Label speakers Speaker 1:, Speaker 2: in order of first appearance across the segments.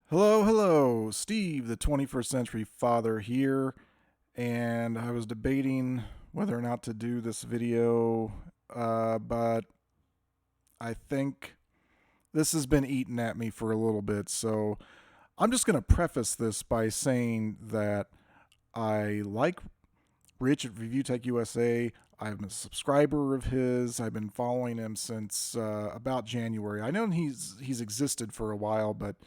Speaker 1: Hello, hello, Steve, the 21st Century Father here, and I was debating whether or not to do this video, but I think this has been eating at me for a little bit, so I'm just going to preface this by saying that I like Rich at ReviewTech USA. I'm a subscriber of his. I've been following him since about January. I know he's existed for a while, but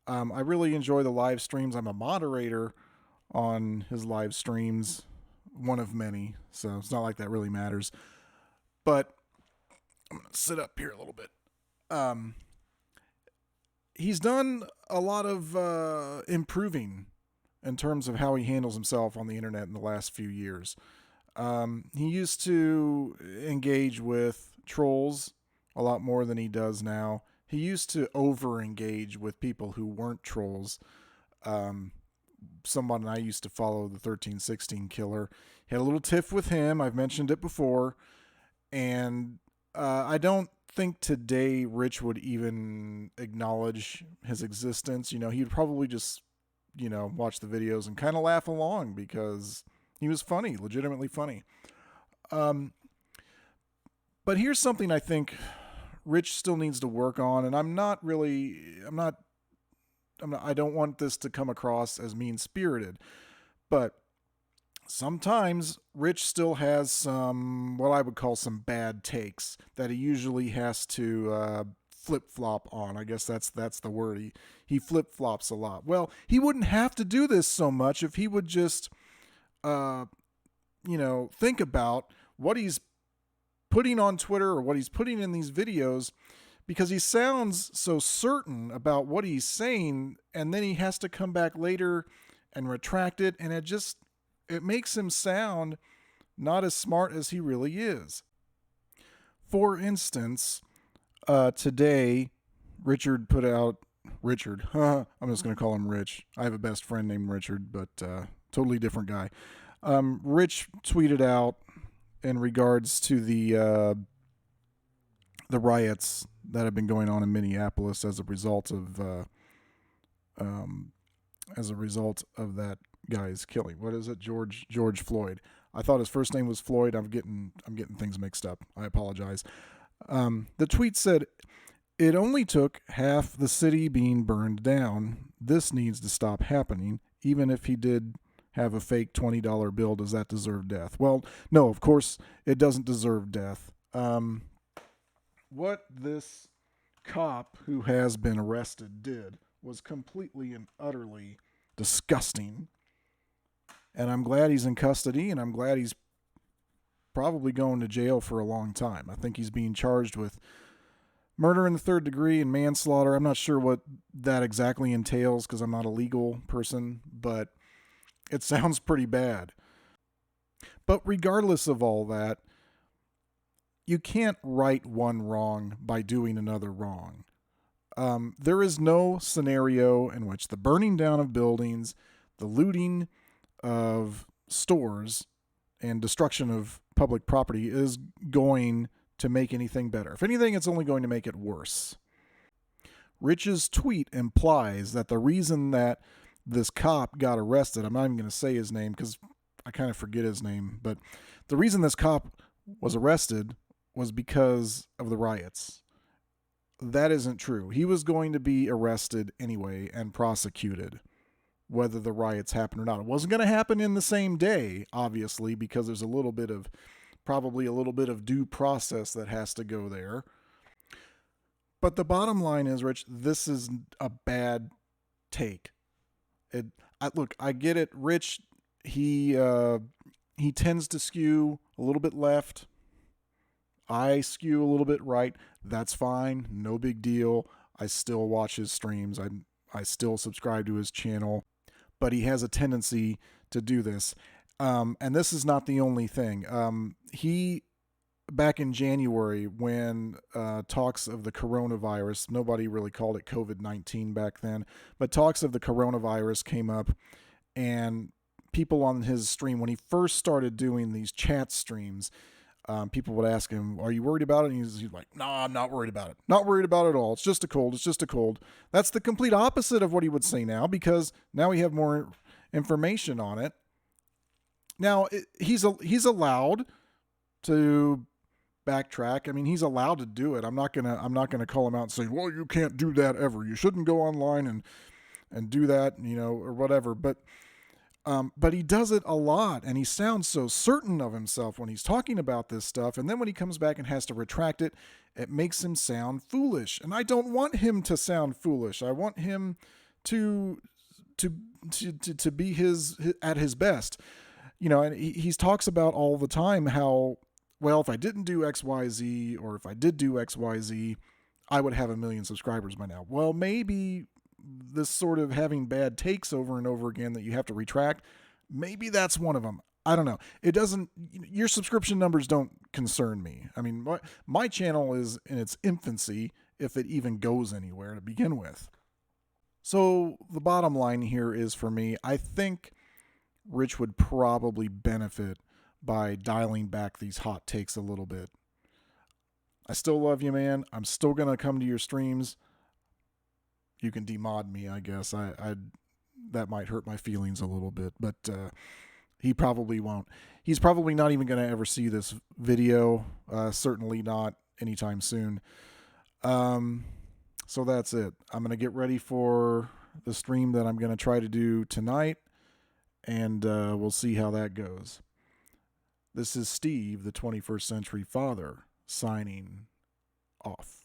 Speaker 1: I really enjoy the live streams. I'm a moderator on his live streams, one of many, so it's not like that really matters. But I'm going to sit up here a little bit. Um, he's done a lot of improving in terms of how he handles himself on the internet in the last few years. He used to engage with trolls a lot more than he does now. He used to over engage with people who weren't trolls. Um, Someone I used to follow, the 1316 killer, had a little tiff with him. I've mentioned it before. And I don't think today Rich would even acknowledge his existence. He'd probably just, watch the videos and kind of laugh along because he was funny, legitimately funny. Um, but here's something I think Rich still needs to work on, and I don't want this to come across as mean spirited, but sometimes Rich still has some, what I would call some bad takes that he usually has to flip flop on. I guess that's the word. He flip flops a lot. Well, he wouldn't have to do this so much if he would just, uh, think about what he's putting on Twitter or what he's putting in these videos, because he sounds so certain about what he's saying, and then he has to come back later and retract it, and it makes him sound not as smart as he really is. For instance, today Richard put out Richard. I'm just going to call him Rich. I have a best friend named Richard, but totally different guy. Rich tweeted out in regards to the riots that have been going on in Minneapolis as a result of that guy's killing. What is it, George Floyd? I thought his first name was Floyd. I'm getting things mixed up. I apologize. The tweet said, "It only took half the city being burned down. This needs to stop happening. Even if he did have a fake $20 bill, does that deserve death?" Well, no, of course it doesn't deserve death. What this cop who has been arrested did was completely and utterly disgusting. And I'm glad he's in custody, and I'm glad he's probably going to jail for a long time. I think he's being charged with murder in the third degree and manslaughter. I'm not sure what that exactly entails because I'm not a legal person, but it sounds pretty bad. But regardless of all that, you can't right one wrong by doing another wrong. There is no scenario in which the burning down of buildings, the looting of stores, and destruction of public property is going to make anything better. If anything, it's only going to make it worse. Rich's tweet implies that the reason that this cop got arrested, I'm not even going to say his name because I kind of forget his name, but the reason this cop was arrested was because of the riots. That isn't true. He was going to be arrested anyway and prosecuted, whether the riots happened or not. It wasn't going to happen in the same day, obviously, because there's probably a little bit of due process that has to go there. But the bottom line is, Rich, this is a bad take. Look, I get it. Rich, he tends to skew a little bit left. I skew a little bit right. That's fine. No big deal. I still watch his streams. I still subscribe to his channel. But he has a tendency to do this. And this is not the only thing. He, back in January, when talks of the coronavirus, nobody really called it COVID-19 back then, but talks of the coronavirus came up, and people on his stream, when he first started doing these chat streams, People would ask him, "Are you worried about it?" And he's like, "No, I'm not worried about it. Not worried about it at all. It's just a cold. It's just a cold." That's the complete opposite of what he would say now, because now we have more information on it. Now he's allowed to backtrack. I mean, he's allowed to do it. I'm not gonna call him out and say, "Well, you can't do that ever. You shouldn't go online and do that," or whatever. But he does it a lot, and he sounds so certain of himself when he's talking about this stuff. And then when he comes back and has to retract it, it makes him sound foolish. And I don't want him to sound foolish. I want him to be at his best. And he talks about all the time how, well, if I didn't do XYZ, or if I did do XYZ, I would have 1 million subscribers by now. Well, maybe this sort of having bad takes over and over again that you have to retract, maybe that's one of them. I don't know. It doesn't, your subscription numbers don't concern me. I mean, my channel is in its infancy, if it even goes anywhere to begin with. So the bottom line here is, for me, I think Rich would probably benefit by dialing back these hot takes a little bit. I still love you, man. I'm still going to come to your streams. You can demod me, I guess. That might hurt my feelings a little bit, but he probably won't. He's probably not even going to ever see this video. Certainly not anytime soon. So that's it. I'm going to get ready for the stream that I'm going to try to do tonight, and we'll see how that goes. This is Steve, the 21st Century Father, signing off.